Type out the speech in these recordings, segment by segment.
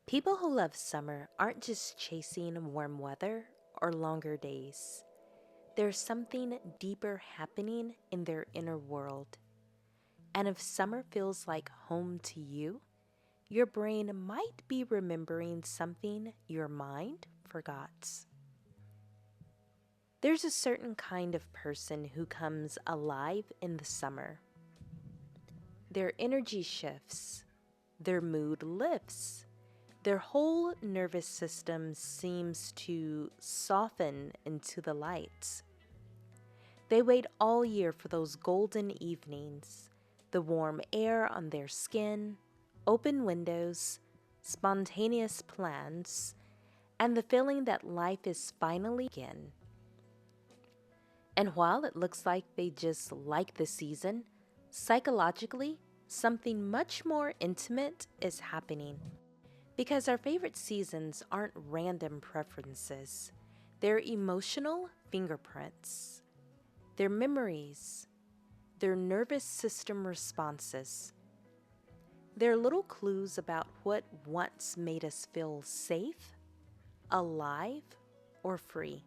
People who love summer aren't just chasing warm weather or longer days. There's something deeper happening in their inner world. And if summer feels like home to you, your brain might be remembering something your mind forgot. There's a certain kind of person who comes alive in the summer. Their energy shifts, their mood lifts, their whole nervous system seems to soften into the light. They wait all year for those golden evenings, the warm air on their skin, open windows, spontaneous plans, and the feeling that life is finally in. And while it looks like they just like the season, psychologically, something much more intimate is happening. Because our favorite seasons aren't random preferences, they're emotional fingerprints, they're memories, they're nervous system responses. They're little clues about what once made us feel safe, alive, or free.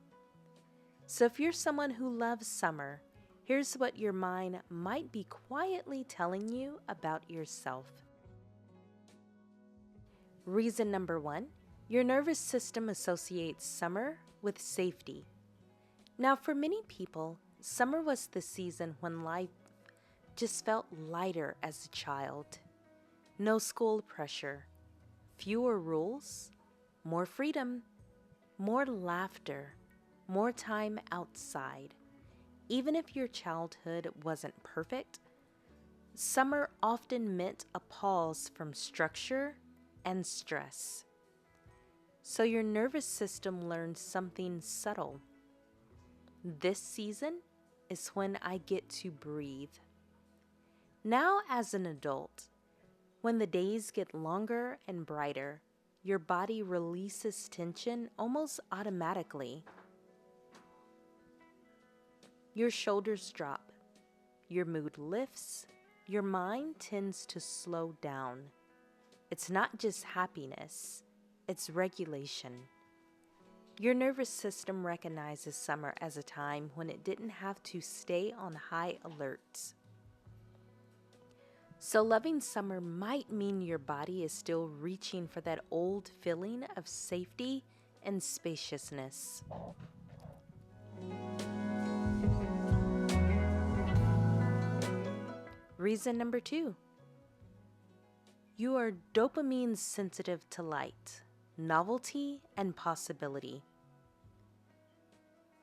So if you're someone who loves summer, here's what your mind might be quietly telling you about yourself. Reason number one, your nervous system associates summer with safety. Now, for many people, summer was the season when life just felt lighter as a child. No school pressure, fewer rules, more freedom, more laughter, more time outside. Even if your childhood wasn't perfect, summer often meant a pause from structure and stress. So your nervous system learned something subtle. This season is when I get to breathe. Now, as an adult, when the days get longer and brighter, your body releases tension almost automatically. Your shoulders drop, your mood lifts, your mind tends to slow down. It's not just happiness, it's regulation. Your nervous system recognizes summer as a time when it didn't have to stay on high alert. So loving summer might mean your body is still reaching for that old feeling of safety and spaciousness. Reason number two, you are dopamine sensitive to light, novelty, and possibility.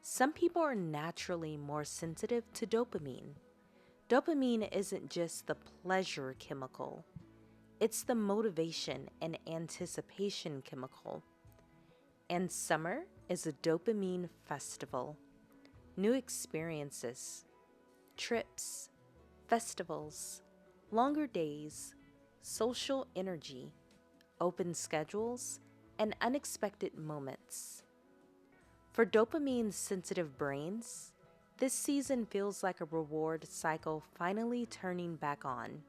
Some people are naturally more sensitive to dopamine. Dopamine isn't just the pleasure chemical, it's the motivation and anticipation chemical. And summer is a dopamine festival. New experiences, trips, festivals, longer days, social energy, open schedules, and unexpected moments. For dopamine-sensitive brains, this season feels like a reward cycle finally turning back on.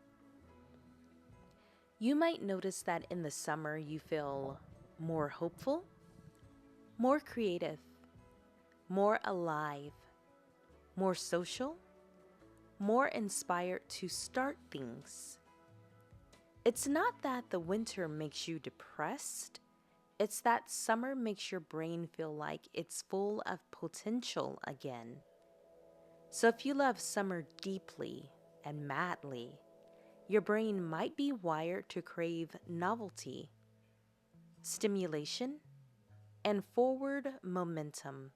You might notice that in the summer you feel more hopeful, more creative, more alive, more social, more inspired to start things. It's not that the winter makes you depressed, it's that summer makes your brain feel like it's full of potential again. So if you love summer deeply and madly, your brain might be wired to crave novelty, stimulation, and forward momentum.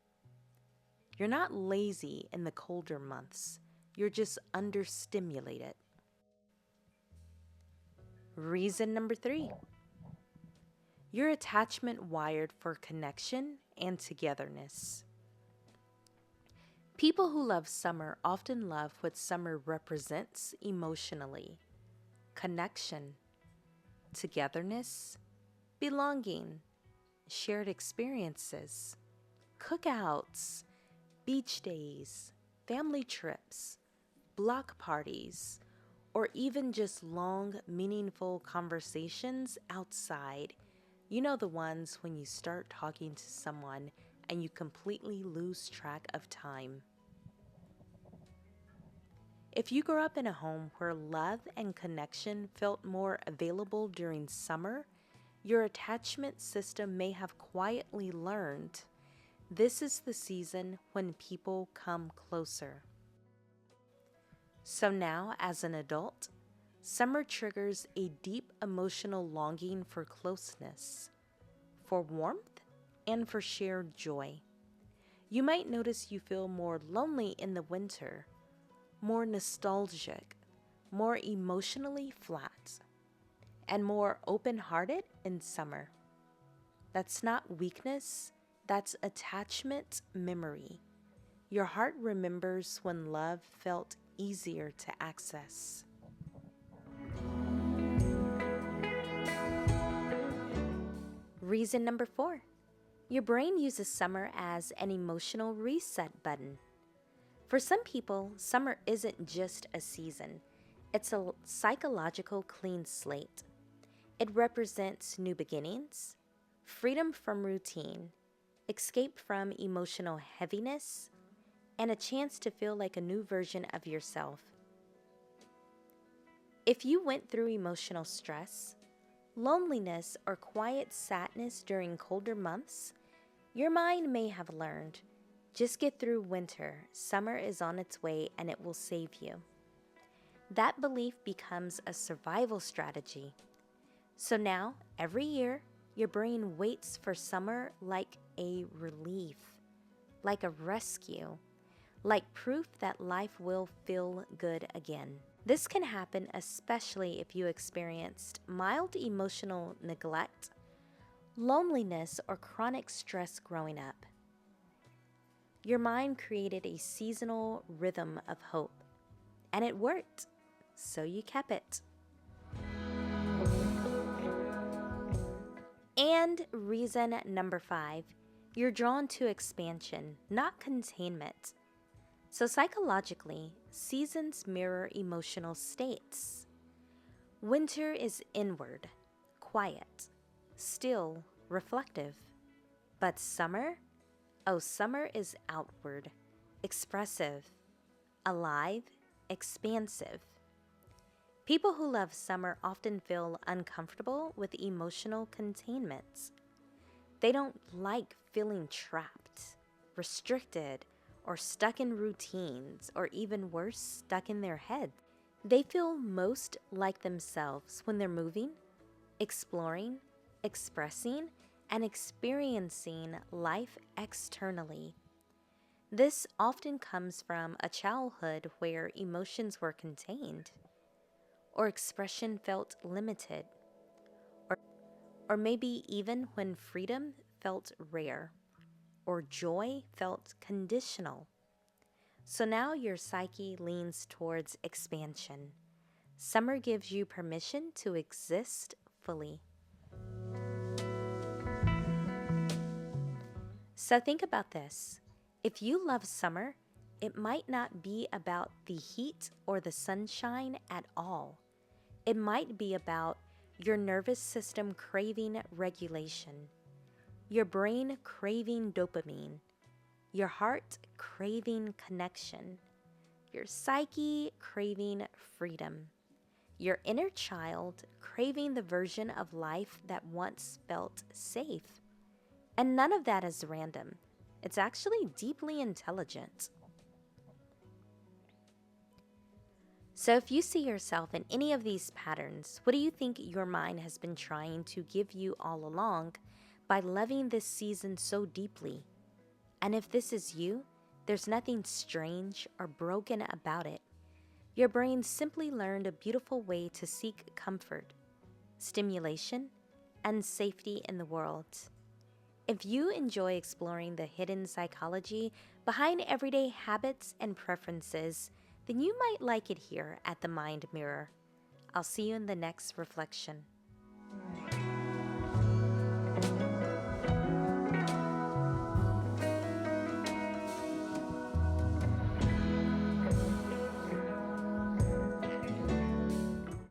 You're not lazy in the colder months, you're just understimulated. Reason number three, your attachment wired for connection and togetherness. People who love summer often love what summer represents emotionally: connection, togetherness, belonging, shared experiences, cookouts, beach days, family trips, block parties, or even just long, meaningful conversations outside You know the ones when you start talking to someone and you completely lose track of time. If you grew up in a home where love and connection felt more available during summer, your attachment system may have quietly learned this is the season when people come closer. So now, as an adult, summer triggers a deep emotional longing for closeness, for warmth, and for shared joy. You might notice you feel more lonely in the winter, more nostalgic, more emotionally flat, and more open-hearted in summer. That's not weakness, that's attachment memory. Your heart remembers when love felt easier to access. Reason number 4. Your brain uses summer as an emotional reset button. For some people, summer isn't just a season, it's a psychological clean slate. It represents new beginnings, freedom from routine, escape from emotional heaviness, and a chance to feel like a new version of yourself. If you went through emotional stress, loneliness, or quiet sadness during colder months, your mind may have learned, just get through winter, summer is on its way and it will save you. That belief becomes a survival strategy. So now, every year, your brain waits for summer like a relief, like a rescue, like proof that life will feel good again. This can happen especially if you experienced mild emotional neglect, loneliness, or chronic stress growing up. Your mind created a seasonal rhythm of hope, and it worked, so you kept it. And reason number 5, you're drawn to expansion, not containment. So psychologically, seasons mirror emotional states. Winter is inward, quiet, still, reflective. But summer? Oh, summer is outward, expressive, alive, expansive. People who love summer often feel uncomfortable with emotional containment. They don't like feeling trapped, restricted, or stuck in routines, or even worse, stuck in their head. They feel most like themselves when they're moving, exploring, expressing, and experiencing life externally. This often comes from a childhood where emotions were contained, or expression felt limited, or maybe even when freedom felt rare, or joy felt conditional. So now your psyche leans towards expansion. Summer gives you permission to exist fully. So think about this. If you love summer, it might not be about the heat or the sunshine at all. It might be about your nervous system craving regulation, your brain craving dopamine, your heart craving connection, your psyche craving freedom, your inner child craving the version of life that once felt safe. And none of that is random. It's actually deeply intelligent. So if you see yourself in any of these patterns, what do you think your mind has been trying to give you all along by loving this season so deeply? And if this is you, there's nothing strange or broken about it. Your brain simply learned a beautiful way to seek comfort, stimulation, and safety in the world. If you enjoy exploring the hidden psychology behind everyday habits and preferences, then you might like it here at the Mind Mirror. I'll see you in the next reflection.